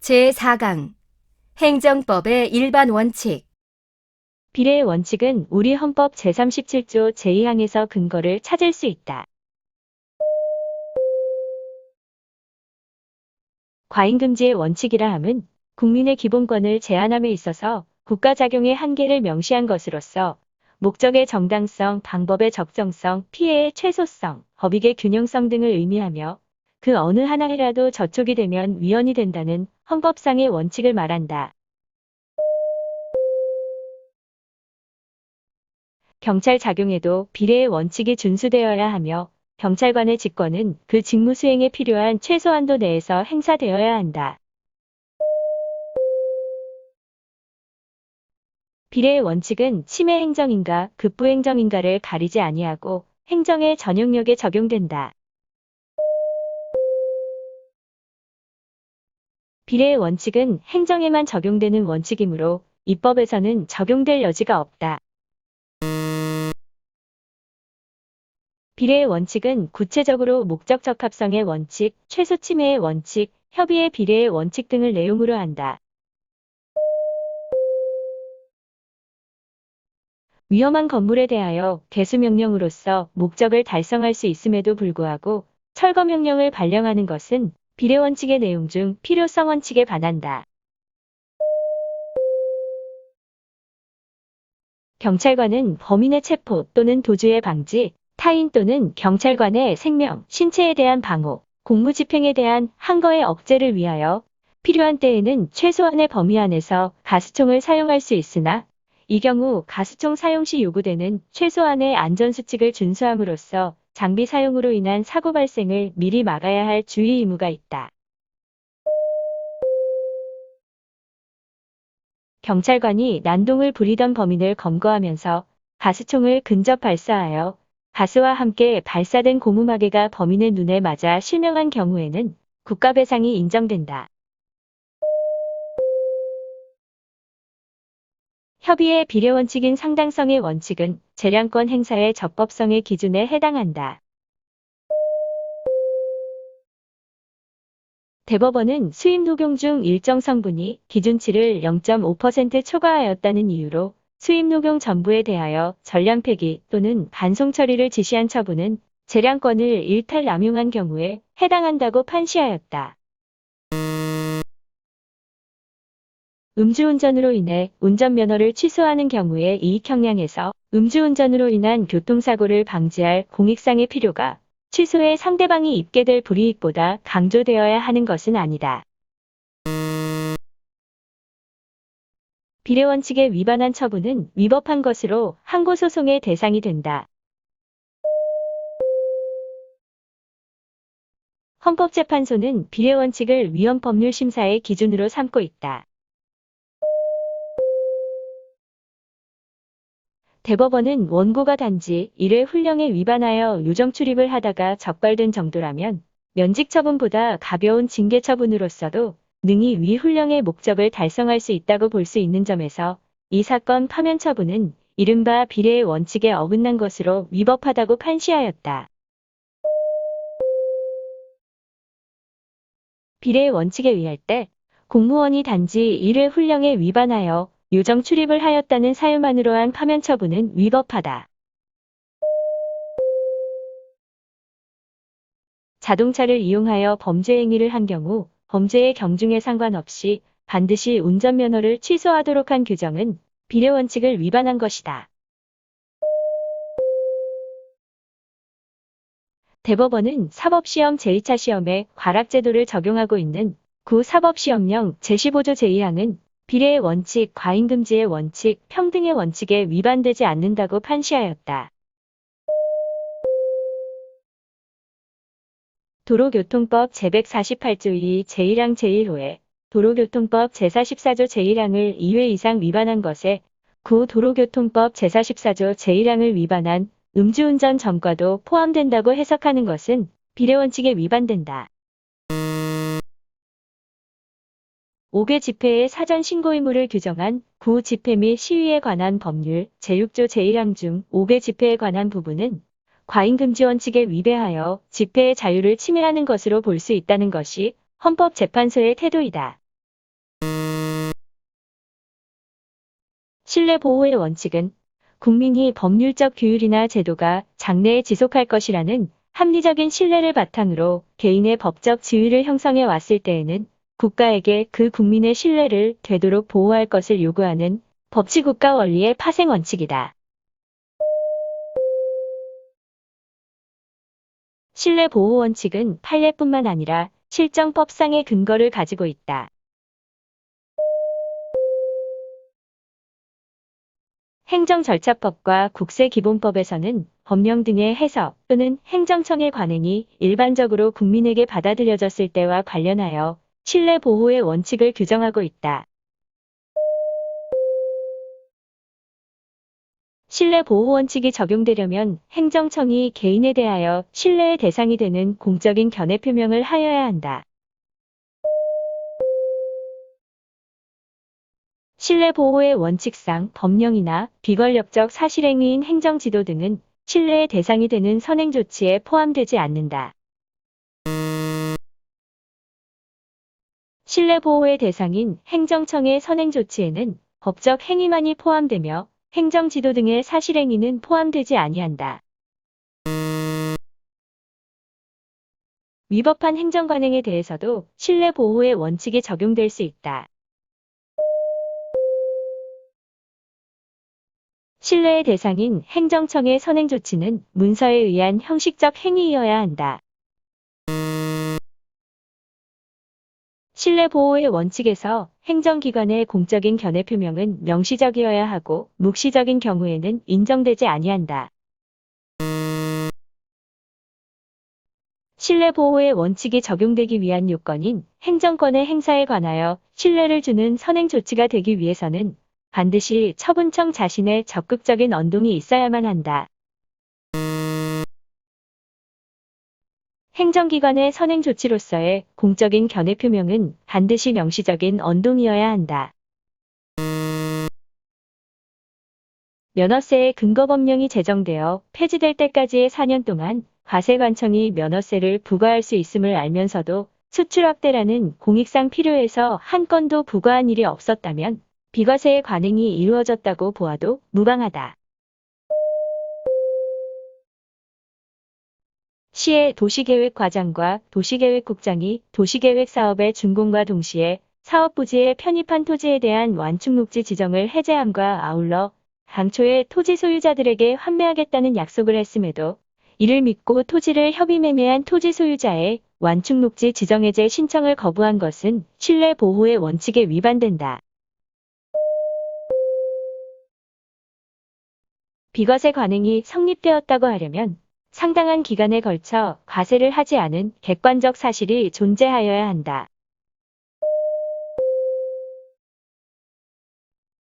제4강 행정법의 일반 원칙. 비례의 원칙은 우리 헌법 제37조 제2항에서 근거를 찾을 수 있다. 과잉금지의 원칙이라 함은 국민의 기본권을 제한함에 있어서 국가작용의 한계를 명시한 것으로서 목적의 정당성, 방법의 적정성, 피해의 최소성, 법익의 균형성 등을 의미하며 그 어느 하나라도 저촉이 되면 위헌이 된다는 헌법상의 원칙을 말한다. 경찰 작용에도 비례의 원칙이 준수되어야 하며 경찰관의 직권은 그 직무 수행에 필요한 최소한도 내에서 행사되어야 한다. 비례의 원칙은 침해 행정인가 급부 행정인가를 가리지 아니하고 행정의 전용력에 적용된다. 비례의 원칙은 행정에만 적용되는 원칙이므로 입법에서는 적용될 여지가 없다. 비례의 원칙은 구체적으로 목적 적합성의 원칙, 최소 침해의 원칙, 협의의 비례의 원칙 등을 내용으로 한다. 위험한 건물에 대하여 개수명령으로서 목적을 달성할 수 있음에도 불구하고 철거명령을 발령하는 것은 비례원칙의 내용 중 필요성 원칙에 반한다. 경찰관은 범인의 체포 또는 도주의 방지, 타인 또는 경찰관의 생명, 신체에 대한 방호, 공무집행에 대한 항거의 억제를 위하여 필요한 때에는 최소한의 범위 안에서 가스총을 사용할 수 있으나 이 경우 가스총 사용 시 요구되는 최소한의 안전수칙을 준수함으로써 장비 사용으로 인한 사고 발생을 미리 막아야 할 주의 의무가 있다. 경찰관이 난동을 부리던 범인을 검거하면서 가스총을 근접 발사하여 가스와 함께 발사된 고무마개가 범인의 눈에 맞아 실명한 경우에는 국가배상이 인정된다. 협의의 비례원칙인 상당성의 원칙은 재량권 행사의 적법성의 기준에 해당한다. 대법원은 수입 녹용 중 일정 성분이 기준치를 0.5% 초과하였다는 이유로 수입 녹용 전부에 대하여 전량 폐기 또는 반송 처리를 지시한 처분은 재량권을 일탈 남용한 경우에 해당한다고 판시하였다. 음주운전으로 인해 운전면허를 취소하는 경우에 이익형량에서 음주운전으로 인한 교통사고를 방지할 공익상의 필요가 취소에 상대방이 입게 될 불이익보다 강조되어야 하는 것은 아니다. 비례원칙에 위반한 처분은 위법한 것으로 항고소송의 대상이 된다. 헌법재판소는 비례원칙을 위헌법률 심사의 기준으로 삼고 있다. 대법원은 원고가 단지 1회 훈령에 위반하여 요정 출입을 하다가 적발된 정도라면 면직처분보다 가벼운 징계처분으로서도 능히 위 훈령의 목적을 달성할 수 있다고 볼 수 있는 점에서 이 사건 파면 처분은 이른바 비례의 원칙에 어긋난 것으로 위법하다고 판시하였다. 비례의 원칙에 의할 때 공무원이 단지 1회 훈령에 위반하여 요정 출입을 하였다는 사유만으로 한 파면 처분은 위법하다. 자동차를 이용하여 범죄 행위를 한 경우 범죄의 경중에 상관없이 반드시 운전면허를 취소하도록 한 규정은 비례원칙을 위반한 것이다. 대법원은 사법시험 제2차 시험에 과락제도를 적용하고 있는 구사법시험령 제15조 제2항은 비례의 원칙, 과잉금지의 원칙, 평등의 원칙에 위반되지 않는다고 판시하였다. 도로교통법 제148조 2 제1항 제1호에 도로교통법 제44조 제1항을 2회 이상 위반한 것에 도로교통법 제44조 제1항을 위반한 음주운전 전과도 포함된다고 해석하는 것은 비례원칙에 위반된다. 5개 집회의 사전 신고 의무를 규정한 집회 및 시위에 관한 법률 제6조 제1항 중 5개 집회에 관한 부분은 과잉금지 원칙에 위배하여 집회의 자유를 침해하는 것으로 볼 수 있다는 것이 헌법재판소의 태도이다. 신뢰 보호의 원칙은 국민이 법률적 규율이나 제도가 장래에 지속할 것이라는 합리적인 신뢰를 바탕으로 개인의 법적 지위를 형성해 왔을 때에는 국가에게 그 국민의 신뢰를 되도록 보호할 것을 요구하는 법치국가 원리의 파생 원칙이다. 신뢰 보호 원칙은 판례뿐만 아니라 실정법상의 근거를 가지고 있다. 행정절차법과 국세기본법에서는 법령 등의 해석 또는 행정청의 관행이 일반적으로 국민에게 받아들여졌을 때와 관련하여 신뢰 보호의 원칙을 규정하고 있다. 신뢰 보호 원칙이 적용되려면 행정청이 개인에 대하여 신뢰의 대상이 되는 공적인 견해 표명을 하여야 한다. 신뢰 보호의 원칙상 법령이나 비권력적 사실행위인 행정지도 등은 신뢰의 대상이 되는 선행 조치에 포함되지 않는다. 신뢰 보호의 대상인 행정청의 선행 조치에는 법적 행위만이 포함되며 행정지도 등의 사실행위는 포함되지 아니한다. 위법한 행정관행에 대해서도 신뢰 보호의 원칙이 적용될 수 있다. 신뢰의 대상인 행정청의 선행 조치는 문서에 의한 형식적 행위이어야 한다. 신뢰 보호의 원칙에서 행정기관의 공적인 견해 표명은 명시적이어야 하고 묵시적인 경우에는 인정되지 아니한다. 신뢰 보호의 원칙이 적용되기 위한 요건인 행정권의 행사에 관하여 신뢰를 주는 선행 조치가 되기 위해서는 반드시 처분청 자신의 적극적인 언동이 있어야만 한다. 행정기관의 선행 조치로서의 공적인 견해 표명은 반드시 명시적인 언동이어야 한다. 면허세의 근거법령이 제정되어 폐지될 때까지의 4년 동안 과세관청이 면허세를 부과할 수 있음을 알면서도 수출 확대라는 공익상 필요해서 한 건도 부과한 일이 없었다면 비과세의 관행이 이루어졌다고 보아도 무방하다. 시의 도시계획과장과 도시계획국장이 도시계획 사업의 준공과 동시에 사업 부지에 편입한 토지에 대한 완충목지 지정을 해제함과 아울러 당초에 토지 소유자들에게 환매하겠다는 약속을 했음에도 이를 믿고 토지를 협의 매매한 토지 소유자의 완충목지 지정 해제 신청을 거부한 것은 신뢰 보호의 원칙에 위반된다. 비과세 관행이 성립되었다고 하려면 상당한 기간에 걸쳐 과세를 하지 않은 객관적 사실이 존재하여야 한다.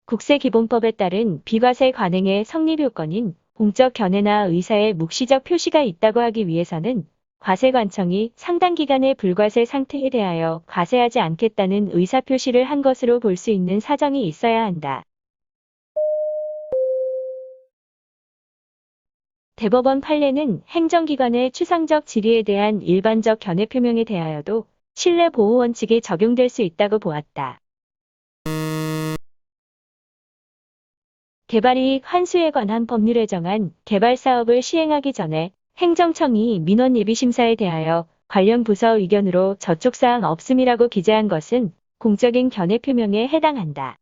국세기본법에 따른 비과세 관행의 성립 요건인 공적 견해나 의사의 묵시적 표시가 있다고 하기 위해서는 과세관청이 상당 기간의 불과세 상태에 대하여 과세하지 않겠다는 의사표시를 한 것으로 볼 수 있는 사정이 있어야 한다. 대법원 판례는 행정기관의 추상적 질의에 대한 일반적 견해 표명에 대하여도 신뢰 보호 원칙이 적용될 수 있다고 보았다. 개발이익 환수에 관한 법률에 정한 개발 사업을 시행하기 전에 행정청이 민원 예비 심사에 대하여 관련 부서 의견으로 저촉사항 없음이라고 기재한 것은 공적인 견해 표명에 해당한다.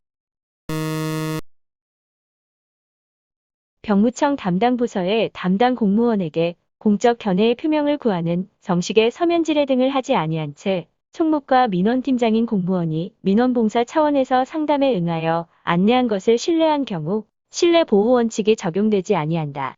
병무청 담당 부서의 담당 공무원에게 공적 견해의 표명을 구하는 정식의 서면 지뢰 등을 하지 아니한 채 총무과 민원팀장인 공무원이 민원봉사 차원에서 상담에 응하여 안내한 것을 신뢰한 경우 신뢰 보호 원칙이 적용되지 아니한다.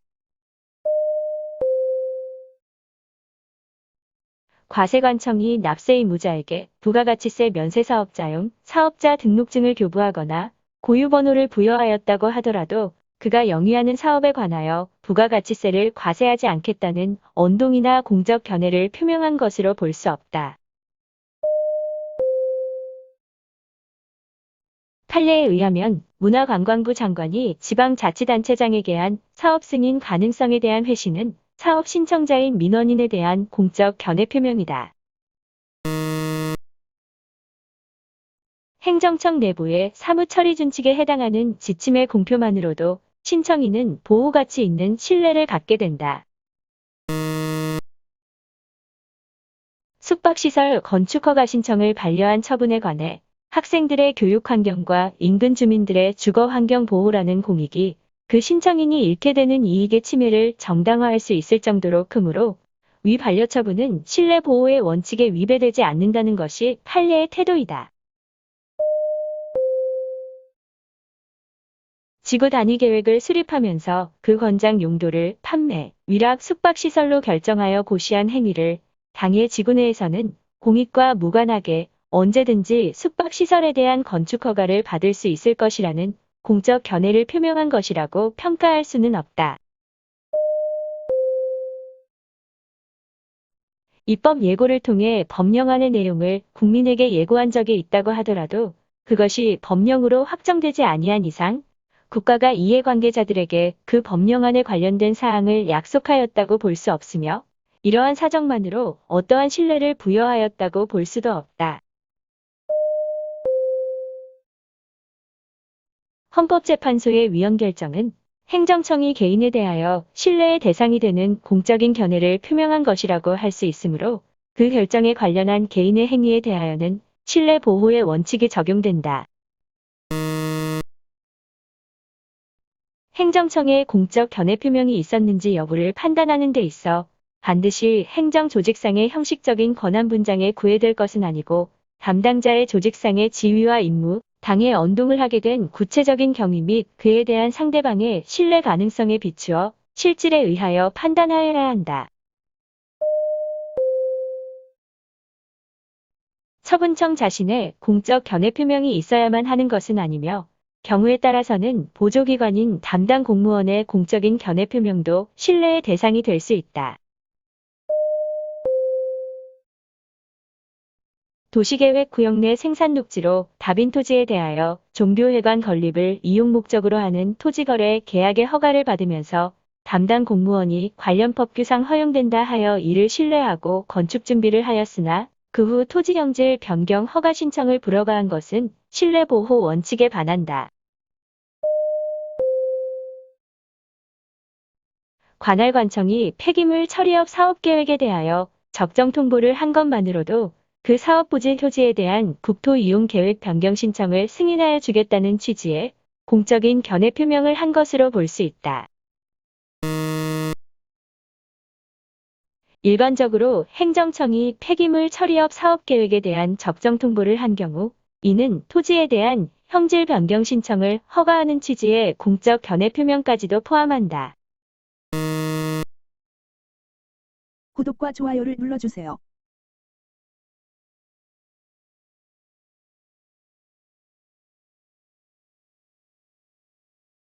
과세관청이 납세 의무자에게 부가가치세 면세 사업자용 사업자 등록증을 교부하거나 고유번호를 부여하였다고 하더라도 그가 영위하는 사업에 관하여 부가가치세를 과세하지 않겠다는 언동이나 공적 견해를 표명한 것으로 볼 수 없다. 판례에 의하면 문화관광부 장관이 지방자치단체장에게 한 사업 승인 가능성에 대한 회신은 사업 신청자인 민원인에 대한 공적 견해 표명이다. 행정청 내부의 사무처리 준칙에 해당하는 지침의 공표만으로도 신청인은 보호가치 있는 신뢰를 갖게 된다. 숙박시설 건축허가 신청을 반려한 처분에 관해 학생들의 교육 환경과 인근 주민들의 주거 환경 보호라는 공익이 그 신청인이 잃게 되는 이익의 침해를 정당화할 수 있을 정도로 크므로 위 반려처분은 신뢰 보호의 원칙에 위배되지 않는다는 것이 판례의 태도이다. 지구 단위 계획을 수립하면서 그 권장 용도를 판매, 위락 숙박시설로 결정하여 고시한 행위를 당해 지구 내에서는 공익과 무관하게 언제든지 숙박시설에 대한 건축허가를 받을 수 있을 것이라는 공적 견해를 표명한 것이라고 평가할 수는 없다. 입법 예고를 통해 법령안의 내용을 국민에게 예고한 적이 있다고 하더라도 그것이 법령으로 확정되지 아니한 이상 국가가 이해관계자들에게 그 법령안에 관련된 사항을 약속하였다고 볼 수 없으며 이러한 사정만으로 어떠한 신뢰를 부여하였다고 볼 수도 없다. 헌법재판소의 위헌 결정은 행정청이 개인에 대하여 신뢰의 대상이 되는 공적인 견해를 표명한 것이라고 할 수 있으므로 그 결정에 관련한 개인의 행위에 대하여는 신뢰 보호의 원칙이 적용된다. 행정청의 공적 견해 표명이 있었는지 여부를 판단하는 데 있어 반드시 행정조직상의 형식적인 권한 분장에 구애될 것은 아니고 담당자의 조직상의 지위와 임무, 당에 언동을 하게 된 구체적인 경위 및 그에 대한 상대방의 신뢰 가능성에 비추어 실질에 의하여 판단하여야 한다. 처분청 자신의 공적 견해 표명이 있어야만 하는 것은 아니며 경우에 따라서는 보조기관인 담당 공무원의 공적인 견해 표명도 신뢰의 대상이 될 수 있다. 도시계획 구역 내 생산 녹지로 다빈토지에 대하여 종교회관 건립을 이용 목적으로 하는 토지거래 계약의 허가를 받으면서 담당 공무원이 관련 법규상 허용된다 하여 이를 신뢰하고 건축 준비를 하였으나 그 후 토지형질 변경 허가 신청을 불허가한 것은 신뢰보호 원칙에 반한다. 관할관청이 폐기물 처리업 사업계획에 대하여 적정 통보를 한 것만으로도 그 사업 부지 토지에 대한 국토 이용 계획 변경 신청을 승인하여 주겠다는 취지의 공적인 견해 표명을 한 것으로 볼 수 있다. 일반적으로 행정청이 폐기물 처리업 사업 계획에 대한 적정 통보를 한 경우 이는 토지에 대한 형질 변경 신청을 허가하는 취지의 공적 견해 표명까지도 포함한다. 구독과 좋아요를 눌러주세요.